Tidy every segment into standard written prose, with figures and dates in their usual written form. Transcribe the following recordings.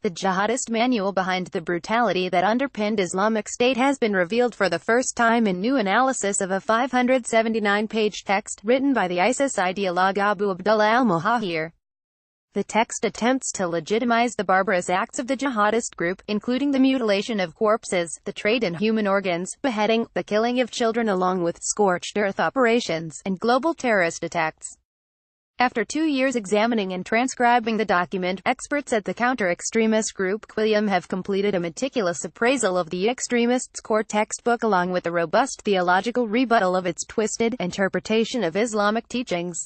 The jihadist manual behind the brutality that underpinned Islamic State has been revealed for the first time in new analysis of a 579-page text written by the ISIS ideologue Abu Abdullah al-Muhajir. The text attempts to legitimize the barbarous acts of the jihadist group, including the mutilation of corpses, the trade in human organs, beheading, the killing of children along with scorched earth operations, and global terrorist attacks. After 2 years examining and transcribing the document, experts at the counter-extremist group Qiyam have completed a meticulous appraisal of the extremists' core textbook along with a robust theological rebuttal of its twisted interpretation of Islamic teachings.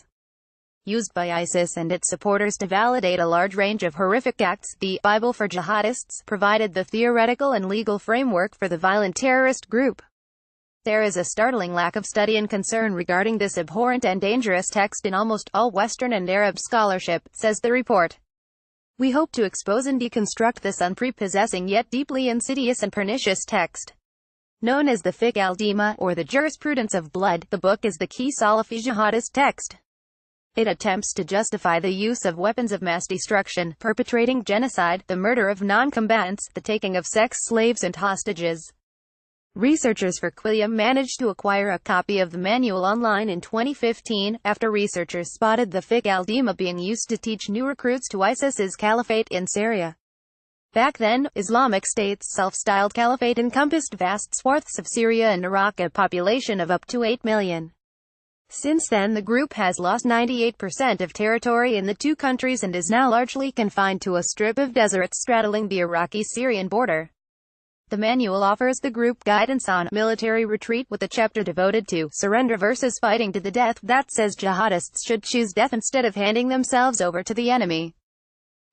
Used by ISIS and its supporters to validate a large range of horrific acts, the Bible for Jihadists provided the theoretical and legal framework for the violent terrorist group. There is a startling lack of study and concern regarding this abhorrent and dangerous text in almost all Western and Arab scholarship, says the report. We hope to expose and deconstruct this unprepossessing yet deeply insidious and pernicious text. Known as the fiqh al-dima, or the jurisprudence of blood, the book is the key Salafi jihadist text. It attempts to justify the use of weapons of mass destruction, perpetrating genocide, the murder of non-combatants, the taking of sex slaves and hostages. Researchers for Qiyam managed to acquire a copy of the manual online in 2015, after researchers spotted the fiqh al-dima being used to teach new recruits to ISIS's caliphate in Syria. Back then, Islamic State's self-styled caliphate encompassed vast swaths of Syria and Iraq, a population of up to 8 million. Since then the group has lost 98% of territory in the two countries and is now largely confined to a strip of desert straddling the Iraqi-Syrian border. The manual offers the group guidance on military retreat, with a chapter devoted to surrender versus fighting to the death that says jihadists should choose death instead of handing themselves over to the enemy.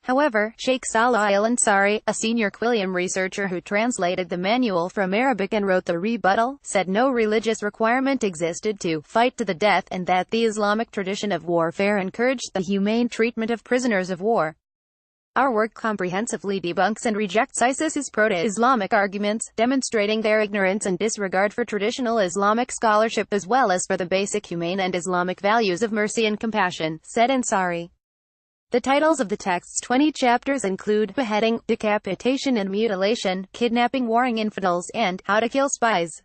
However, Sheikh Salah al-Ansari, a senior Qiyam researcher who translated the manual from Arabic and wrote the rebuttal, said no religious requirement existed to fight to the death, and that the Islamic tradition of warfare encouraged the humane treatment of prisoners of war. Our work comprehensively debunks and rejects ISIS's proto-Islamic arguments, demonstrating their ignorance and disregard for traditional Islamic scholarship as well as for the basic humane and Islamic values of mercy and compassion, said Ansari. The titles of the text's 20 chapters include Beheading, Decapitation and Mutilation, Kidnapping Warring Infidels, and How to Kill Spies.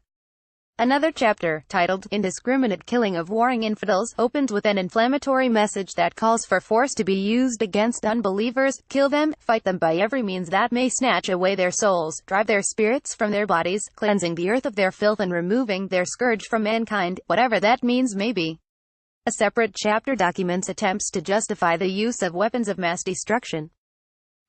Another chapter, titled Indiscriminate Killing of Warring Infidels, opens with an inflammatory message that calls for force to be used against unbelievers. Kill them, fight them by every means that may snatch away their souls, drive their spirits from their bodies, cleansing the earth of their filth and removing their scourge from mankind, whatever that means may be. A separate chapter documents attempts to justify the use of weapons of mass destruction.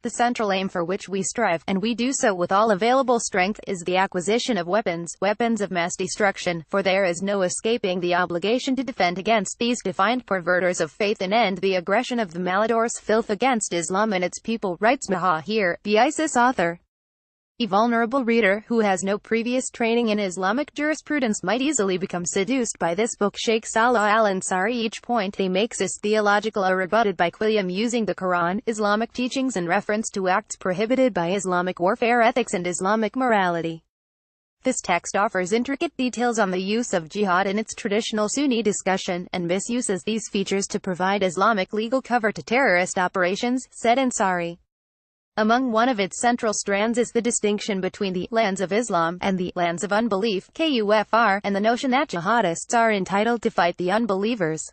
The central aim for which we strive, and we do so with all available strength, is the acquisition of weapons of mass destruction, for there is no escaping the obligation to defend against these defiant perverters of faith and end the aggression of the malador's filth against Islam and its people, writes Muhajir, the ISIS author. A vulnerable reader, who has no previous training in Islamic jurisprudence, might easily become seduced by this book. Sheikh Salah al-Ansari. Each point they makes is theological or rebutted by Qiyam using the Quran, Islamic teachings and reference to acts prohibited by Islamic warfare ethics and Islamic morality. This text offers intricate details on the use of jihad in its traditional Sunni discussion, and misuses these features to provide Islamic legal cover to terrorist operations, said Ansari. Among one of its central strands is the distinction between the lands of Islam and the lands of unbelief, kufr, and the notion that jihadists are entitled to fight the unbelievers.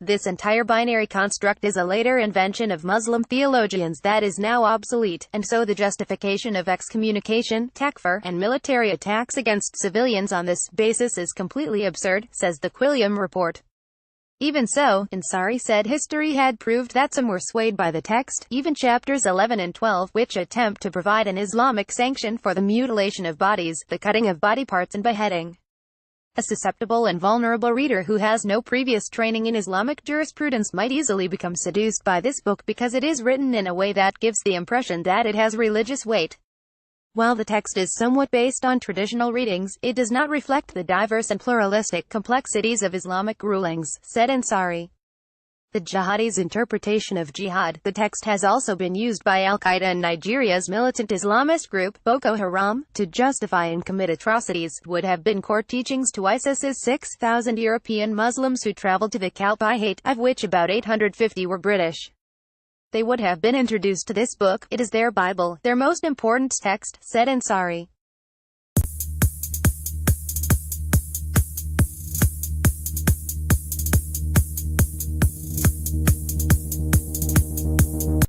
This entire binary construct is a later invention of Muslim theologians that is now obsolete, and so the justification of excommunication, takfir, and military attacks against civilians on this basis is completely absurd, says the Qiyam report. Even so, Ansari said history had proved that some were swayed by the text, even chapters 11 and 12, which attempt to provide an Islamic sanction for the mutilation of bodies, the cutting of body parts and beheading. A susceptible and vulnerable reader who has no previous training in Islamic jurisprudence might easily become seduced by this book because it is written in a way that gives the impression that it has religious weight. While the text is somewhat based on traditional readings, it does not reflect the diverse and pluralistic complexities of Islamic rulings, said Ansari. The jihadis' interpretation of jihad. The text has also been used by Al-Qaeda and Nigeria's militant Islamist group, Boko Haram, to justify and commit atrocities. Would have been core teachings to ISIS's 6,000 European Muslims who traveled to the Caliphate, of which about 850 were British. they would have been introduced to this book. It is their Bible, their most important text, said Ansari.